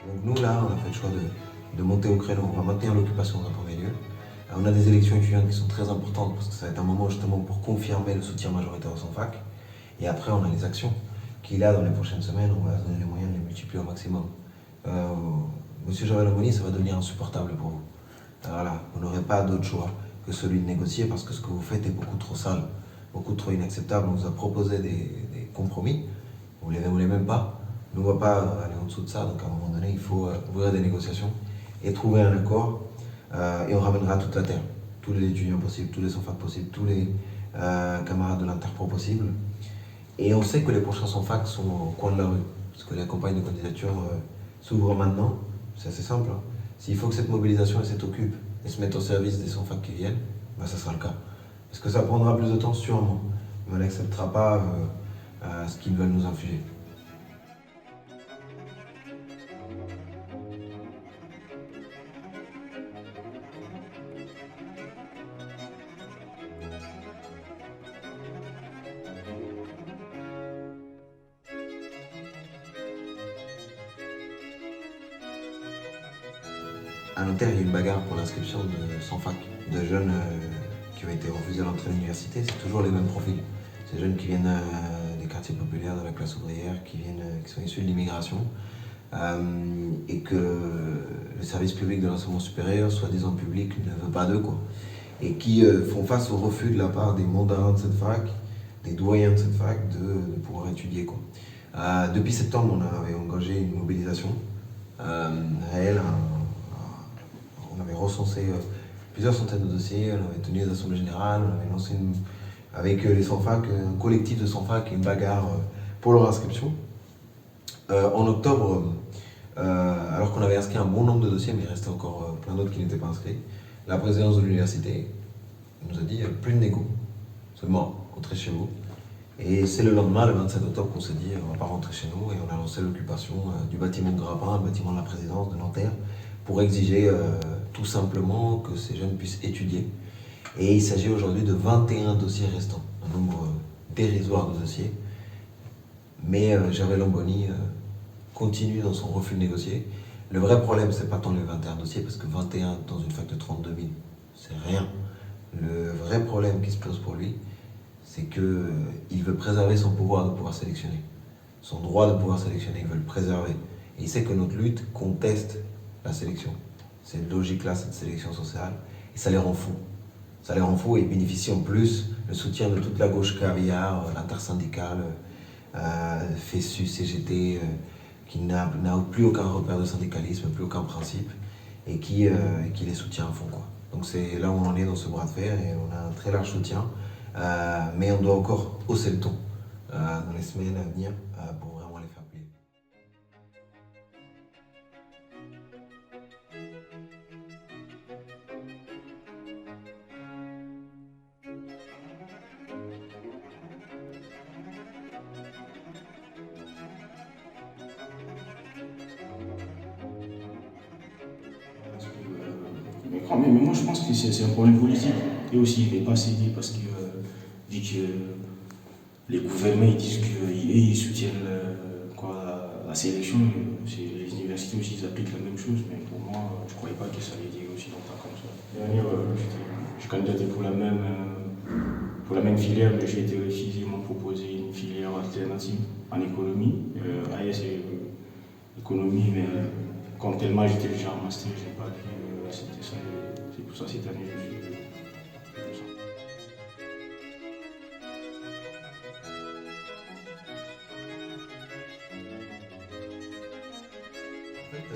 Donc nous, là, on a fait le choix de monter au créneau. On va maintenir l'occupation dans un premier lieu. On a des élections étudiantes qui sont très importantes parce que ça va être un moment justement pour confirmer le soutien majoritaire au Sanfac. Et après, on a les actions qui, là, dans les prochaines semaines, on va se donner les moyens de les multiplier au maximum. Monsieur Javel Aubony, ça va devenir insupportable pour vous. Voilà, vous n'aurez pas d'autre choix que celui de négocier parce que ce que vous faites est beaucoup trop sale, beaucoup trop inacceptable. On vous a proposé des compromis, vous ne les même pas. Nous, on ne va pas aller en dessous de ça, donc à un moment donné, il faut ouvrir des négociations et trouver un accord. Et on ramènera toute la terre, tous les étudiants possibles, tous les sans-fac possibles, tous les camarades de l'Interpro possibles. Et on sait que les prochains sans-fac sont au coin de la rue, parce que la campagne de candidature s'ouvre maintenant. C'est assez simple. Hein. S'il faut que cette mobilisation elle s'occupe et se mette au service des sans-fac qui viennent, ben ça sera le cas. Est-ce que ça prendra plus de temps? Sûrement. Mais on n'acceptera pas ce qu'ils veulent nous infliger. À Nanterre, il y a eu une bagarre pour l'inscription de 100 fac, de jeunes qui ont été refusés à l'entrée de l'université. C'est toujours les mêmes profils. Ces jeunes qui viennent des quartiers populaires, de la classe ouvrière, qui sont issus de l'immigration, et que le service public de l'enseignement supérieur, soi-disant public, ne veut pas d'eux, quoi. Et qui font face au refus de la part des mondards de cette fac, des doyens de cette fac, de pouvoir étudier, quoi. Depuis septembre, on avait engagé une mobilisation réelle, on avait recensé plusieurs centaines de dossiers, on avait tenu des assemblées générales, on avait lancé avec les sans-fac, un collectif de sans-fac et une bagarre pour leur inscription. En octobre, alors qu'on avait inscrit un bon nombre de dossiers, mais il restait encore plein d'autres qui n'étaient pas inscrits, la présidence de l'université nous a dit plus de négo, seulement rentrez chez vous. Et c'est le lendemain, le 27 octobre, qu'on s'est dit on ne va pas rentrer chez nous et on a lancé l'occupation du bâtiment de Grappin, le bâtiment de la présidence de Nanterre, pour exiger tout simplement que ces jeunes puissent étudier. Et il s'agit aujourd'hui de 21 dossiers restants, un nombre dérisoire de dossiers. Mais Javel Aubony continue dans son refus de négocier. Le vrai problème, c'est pas tant les 21 dossiers, parce que 21 dans une fac de 32 000, c'est rien. Le vrai problème qui se pose pour lui, c'est qu'il veut préserver son pouvoir de pouvoir sélectionner. Son droit de pouvoir sélectionner, il veut le préserver. Et il sait que notre lutte conteste la sélection. Cette logique-là, cette sélection sociale, et ça les rend fous. Ça les rend fous et ils bénéficient en plus le soutien de toute la gauche caviar, l'intersyndicale, FESU, CGT, qui n'a plus aucun repère de syndicalisme, plus aucun principe, et qui les soutient à fond, quoi. Donc c'est là où on en est dans ce bras de fer et on a un très large soutien, mais on doit encore hausser le ton dans les semaines à venir pour vraiment les faire plier. Mais moi je pense que c'est un problème politique. Et aussi, il n'est pas cédé parce que dit que les gouvernements ils disent qu'ils soutiennent la sélection. Les universités aussi ils appliquent la même chose, mais pour moi, je ne croyais pas que ça allait dire aussi longtemps comme ça. Dernière, je candidatais pour la même filière, mais j'ai été refusé. Ils m'ont proposé une filière alternative en économie. AS économie, mais comme tellement j'étais déjà en master, je n'ai pas dit c'était ça. C'est pour ça cette année je suis comme ça. En fait,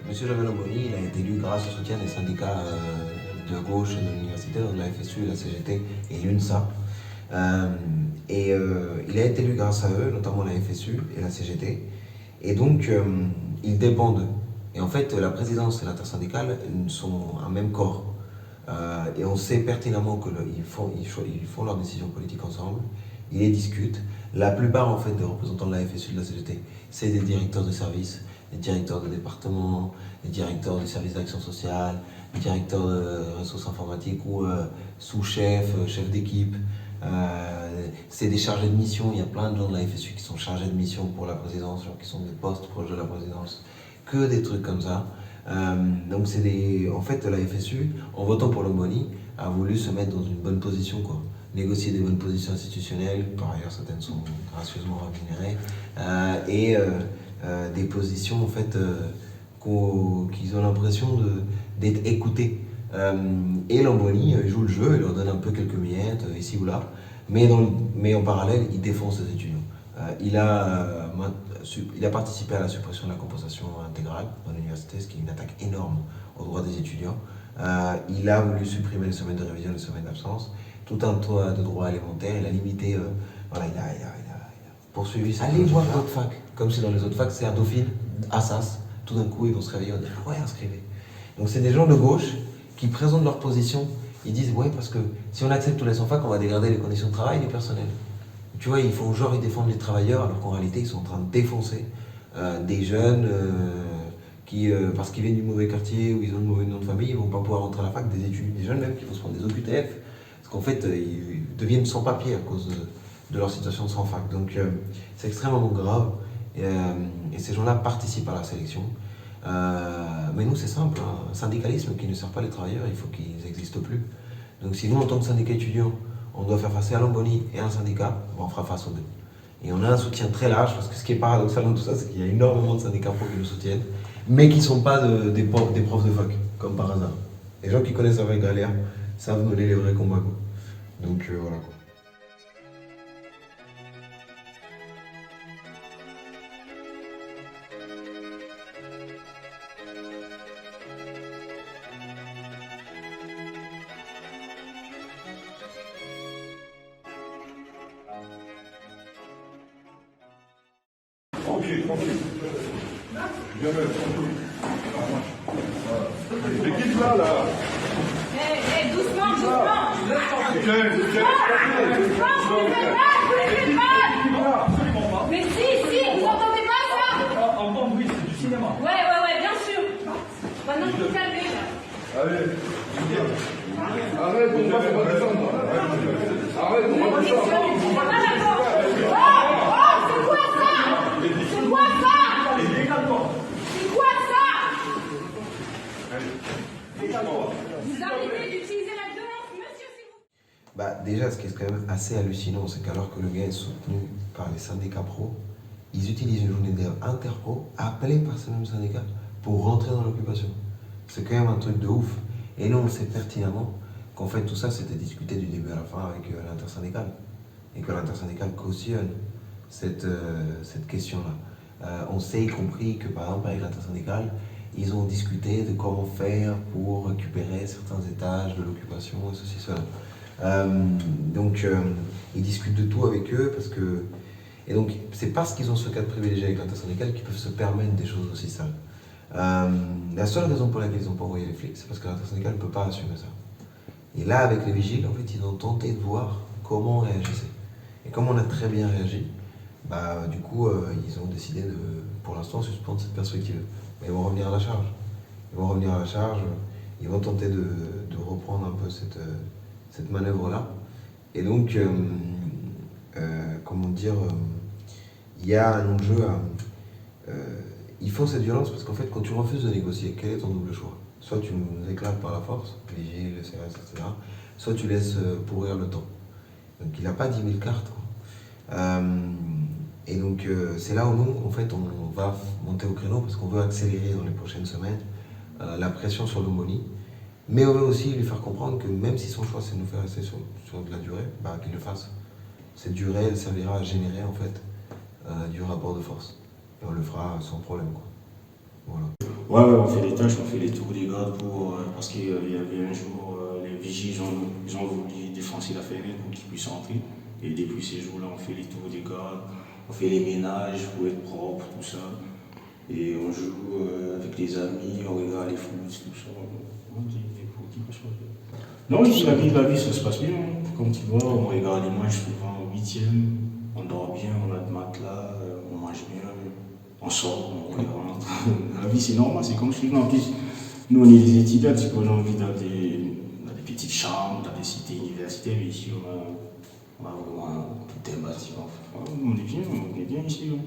M. Javel Aubony, il a été élu grâce au soutien des syndicats de gauche et de l'université, donc la FSU, la CGT et l'UNSA. Il a été élu grâce à eux, notamment la FSU et la CGT. Et donc, ils dépendent. Et en fait, la présidence et l'intersyndicale sont un même corps. Et on sait pertinemment qu'ils font leurs décisions politiques ensemble, ils les discutent. La plupart en fait, des représentants de la FSU et de la CGT, c'est des directeurs de services, des directeurs de département, des directeurs du service d'action sociale, des directeurs de ressources informatiques ou sous-chefs, chefs d'équipe. C'est des chargés de mission. Il y a plein de gens de la FSU qui sont chargés de mission pour la présidence, genre qui sont des postes proches de la présidence. Que des trucs comme ça. Donc en fait, la FSU, en votant pour Longoni, a voulu se mettre dans une bonne position, quoi. Négocier des bonnes positions institutionnelles, par ailleurs certaines sont gracieusement rémunérées, des positions en fait qu'ils ont l'impression d'être écoutés. Et Longoni joue le jeu, il leur donne un peu quelques miettes ici ou là, mais en parallèle, il défend ses étudiants. Il a participé à la suppression de la compensation intégrale dans l'université, ce qui est une attaque énorme aux droits des étudiants. Il a voulu supprimer les semaines de révision et les semaines d'absence, tout un tas de droits élémentaires. Il a limité, il a poursuivi ça. Allez voir d'autres facs, comme si dans les autres facs, c'est à Dauphine, Assas, tout d'un coup ils vont se réveiller, on dit ouais, inscrivez. Donc c'est des gens de gauche qui présentent leur position. Ils disent ouais, parce que si on accepte tous les 100 facs, on va dégrader les conditions de travail des personnels. Tu vois, ils font genre ils défendent les travailleurs, alors qu'en réalité ils sont en train de défoncer des jeunes qui, parce qu'ils viennent du mauvais quartier ou ils ont le mauvais nom de famille, ils vont pas pouvoir rentrer à la fac, des jeunes même qui vont se prendre des OQTF, parce qu'en fait ils deviennent sans papier à cause de leur situation de sans fac. Donc c'est extrêmement grave et ces gens-là participent à la sélection. Mais nous c'est simple, hein. Un syndicalisme qui ne sert pas les travailleurs, il faut qu'ils n'existent plus. Donc si nous en tant que syndicat étudiant, on doit faire face à Longoni et à un syndicat, on fera face aux deux. Et on a un soutien très large, parce que ce qui est paradoxal dans tout ça, c'est qu'il y a énormément de syndicats pro qui nous soutiennent, mais qui ne sont pas des profs de fac, comme par hasard. Les gens qui connaissent la vraie galère savent mener les vrais combats, quoi. Donc voilà, quoi. Tranquille, tranquille. Bien mettre, tranquille. L'équipe là, là. Doucement, doucement. Mais si, vous entendez pas ça? Entendre, oui, c'est du cinéma. Ouais, bien sûr. Maintenant, vous vous calmez. Allez. Arrête, on va pas descendre. Arrête, on va descendre. C'est quoi ça? C'est quoi ça? C'est quoi ça? Vous arrêtez d'utiliser la violence, monsieur, s'il vous plaît. Déjà, ce qui est quand même assez hallucinant, c'est qu'alors que le gars est soutenu par les syndicats pro, ils utilisent une journée de grève interpro appelée par ces mêmes syndicats pour rentrer dans l'occupation. C'est quand même un truc de ouf. Et nous, on sait pertinemment qu'en fait, tout ça, c'était discuté du début à la fin avec l'intersyndicale. Et que l'intersyndicale cautionne cette question-là. On sait y compris que, par exemple, avec l'intersyndicale, ils ont discuté de comment faire pour récupérer certains étages de l'occupation, et ceci, cela. Ils discutent de tout avec eux parce que... Et donc, c'est parce qu'ils ont ce cadre privilégié avec l'intersyndicale qu'ils peuvent se permettre des choses aussi sales. La seule raison pour laquelle ils n'ont pas envoyé les flics, c'est parce que l'intersyndicale ne peut pas assumer ça. Et là, avec les vigiles, en fait, ils ont tenté de voir comment on réagissait. Et comme on a très bien réagi, du coup, ils ont décidé de, pour l'instant, suspendre cette perspective. Mais ils vont revenir à la charge. Ils vont tenter de reprendre un peu cette manœuvre-là. Et donc, il y a un enjeu à... ils font cette violence parce qu'en fait, quand tu refuses de négocier, quel est ton double choix? Soit tu nous éclates par la force, vigiles, le CRS, etc. Soit tu laisses pourrir le temps. Donc il n'a pas 10 000 cartes. Et donc c'est là où nous, en fait, on va monter au créneau parce qu'on veut accélérer dans les prochaines semaines la pression sur Longoni. Mais on veut aussi lui faire comprendre que même si son choix c'est de nous faire rester sur de la durée, qu'il le fasse. Cette durée, elle servira à générer en fait du rapport de force. Et on le fera sans problème, quoi. Voilà. Ouais, on fait des tâches, on fait les tours des gardes parce qu'il y avait un jour, les vigiles ils ont voulu défoncer la fenêtre pour qu'ils puissent entrer. Et depuis ces jours-là, on fait les tours des gardes, on fait les ménages pour être propre, tout ça. Et on joue avec les amis, on regarde les foot, tout ça. Non, ici, la vie, ça se passe bien. Comme tu vois, on regarde les matchs souvent au 8e, on dort bien, on a de matelas, on mange bien, on sort, on rentre. La vie, c'est normal, c'est comme chez nous. En plus, nous, on est des étudiants, on a envie dans des petites chambres, dans des cités universitaires, mais ici, On a vraiment un thème bâtiment. On est bien ici. Hein.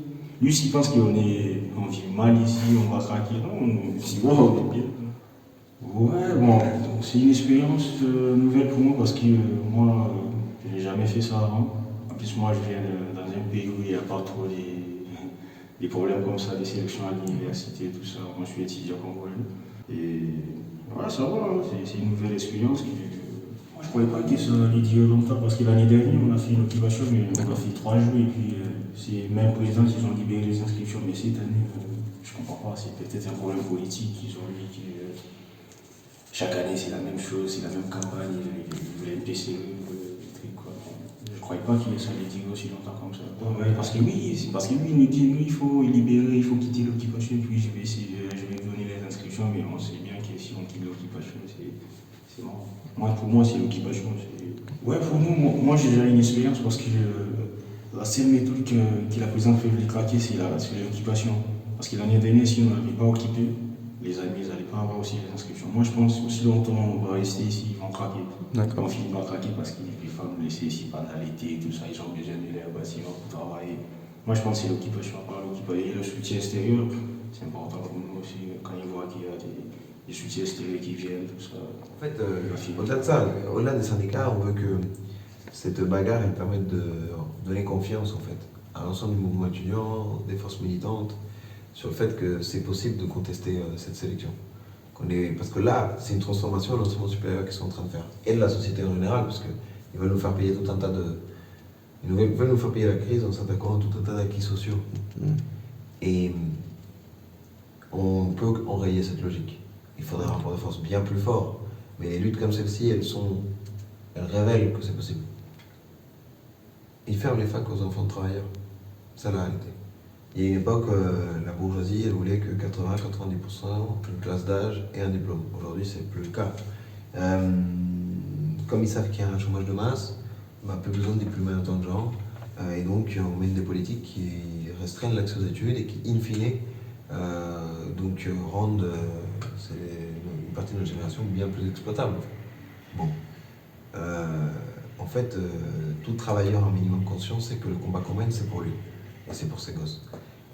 Lui, s'il pense qu'on vit mal ici, on va craquer. Non, si bon, on est bien. Ouais, bon, c'est une expérience nouvelle pour moi parce que moi, je n'ai jamais fait ça avant. En plus, moi, je viens dans un pays où il n'y a pas trop des problèmes comme ça, des sélections à l'université, tout ça. Moi, je suis étudiant congolais. Et ouais, ça va, hein. C'est une nouvelle expérience. Moi, je ne croyais pas que ça allait durer longtemps parce que l'année dernière, on a fait une occupation, mais on a fait 3 jours et puis c'est même président qui ont libéré les inscriptions. Mais cette année, je ne comprends pas, c'est peut-être un problème politique qu'ils ont eu. Chaque année, c'est la même chose, c'est la même campagne, ils voulaient une PCE, des trucs quoi. Je ne croyais pas qu'il ça allait durer aussi longtemps comme ça. Ouais, parce que oui, c'est parce que lui, il nous dit, il faut libérer, il faut quitter l'occupation, puis je vais essayer, je vais donner les inscriptions, mais on sait bien que si on quitte l'occupation, c'est mort. Moi, pour moi, c'est l'occupation. Ouais, pour nous, moi j'ai déjà une expérience parce que la seule méthode que la présidente fait les craquer, c'est l'occupation. Parce que l'année dernière, si on n'avait pas occupé, les amis, ils n'allaient pas avoir aussi les inscriptions. Moi, je pense aussi longtemps on va rester ici, ils vont craquer. Ils vont finir par craquer parce qu'ils ne peuvent pas nous laisser ici pendant l'été, tout ça, ils ont besoin de leur bâtiment pour travailler. Moi, je pense que c'est l'occupation. Et le soutien extérieur, c'est important pour nous aussi, quand ils voient qu'il y a des soutiens extérieurs qui viennent, tout ça. En fait, au-delà de ça, au-delà des syndicats, on veut que cette bagarre elle permette de donner confiance en fait, à l'ensemble du mouvement étudiant, des forces militantes, sur le fait que c'est possible de contester cette sélection. Parce que là, c'est une transformation de l'enseignement supérieur qu'ils sont en train de faire, et de la société en général, parce qu'ils veulent nous faire payer tout un tas de... Ils veulent nous faire payer la crise en s'attaquant à tout un tas d'acquis sociaux. Et on peut enrayer cette logique. Il faudrait un rapport de force bien plus fort. Mais les luttes comme celle-ci, elles révèlent que c'est possible. Ils ferment les facs aux enfants de travailleurs. C'est la réalité. Il y a une époque, la bourgeoisie, elle voulait que 80-90% d'une classe d'âge ait un diplôme. Aujourd'hui, c'est plus le cas. Comme ils savent qu'il y a un chômage de masse, peu besoin de diplômer autant de gens. Et donc, on mène des politiques qui restreignent l'accès aux études et qui, in fine, rendent une partie de notre génération bien plus exploitable. Bon. En fait, tout travailleur a un minimum de conscience sait que le combat qu'on mène, c'est pour lui. Et c'est pour ses gosses.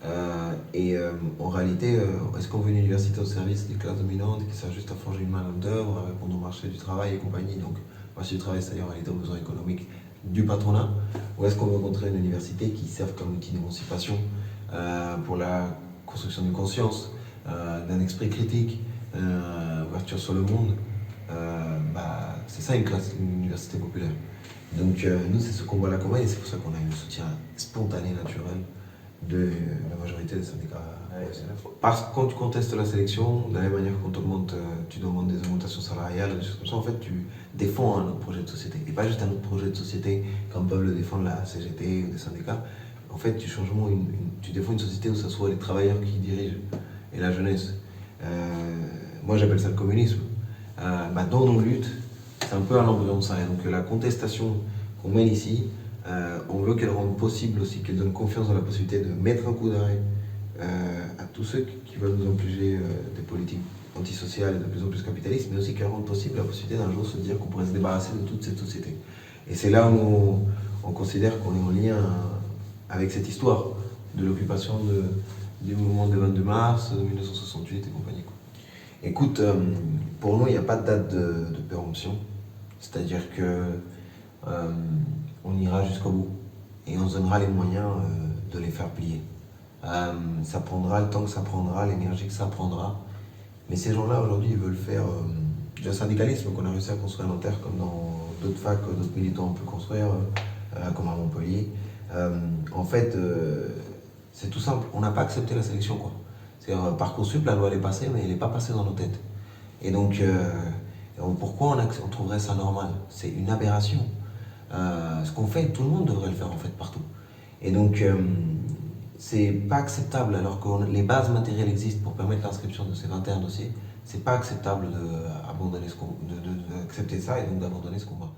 En réalité, est-ce qu'on veut une université au service des classes dominantes qui sert juste à forger une main-d'œuvre, à répondre au marché du travail et compagnie? Donc, le marché du travail, c'est-à-dire en réalité aux besoins économiques du patronat. Ou est-ce qu'on veut montrer une université qui serve comme outil d'émancipation pour la construction d'une conscience, d'un esprit critique, ouverture sur le monde? C'est ça une université populaire. Donc nous, c'est ce qu'on voit là qu'on et c'est pour ça qu'on a eu le soutien spontané, naturel de la majorité des syndicats. Parce que quand tu contestes la sélection, de la même manière quand tu demandes des augmentations salariales, des choses comme ça, en fait, tu défends un autre projet de société. Et pas juste un autre projet de société comme peuvent le défendre la CGT ou des syndicats. En fait, tu défends une société où ce soit les travailleurs qui dirigent et la jeunesse. Moi, j'appelle ça le communisme. Dans nos luttes, c'est un peu à l'embryon de ça. Et donc la contestation qu'on mène ici, on veut qu'elle rende possible aussi, qu'elle donne confiance dans la possibilité de mettre un coup d'arrêt à tous ceux qui veulent nous infliger des politiques antisociales et de plus en plus capitalistes, mais aussi qu'elle rende possible la possibilité d'un jour se dire qu'on pourrait se débarrasser de toute cette société. Et c'est là où on considère qu'on est en lien avec cette histoire de l'occupation du mouvement des 22 mars, de 1968 et compagnie. Écoute, pour nous, il n'y a pas de date de péremption. C'est-à-dire qu'on ira jusqu'au bout. Et on se donnera les moyens de les faire plier. Ça prendra le temps que ça prendra, l'énergie que ça prendra. Mais ces gens-là, aujourd'hui, ils veulent faire du syndicalisme qu'on a réussi à construire à Nanterre, comme dans d'autres facs, d'autres militants ont pu construire, comme à Montpellier. En fait, c'est tout simple. On n'a pas accepté la sélection, quoi. C'est-à-dire, Parcoursup, la loi elle est passée, mais elle n'est pas passée dans nos têtes. Et donc, pourquoi on trouverait ça normal? C'est une aberration. Ce qu'on fait, tout le monde devrait le faire en fait partout. Et donc, c'est pas acceptable, alors que les bases matérielles existent pour permettre l'inscription de ces 21 dossiers, c'est pas acceptable d'accepter ça et donc d'abandonner ce combat.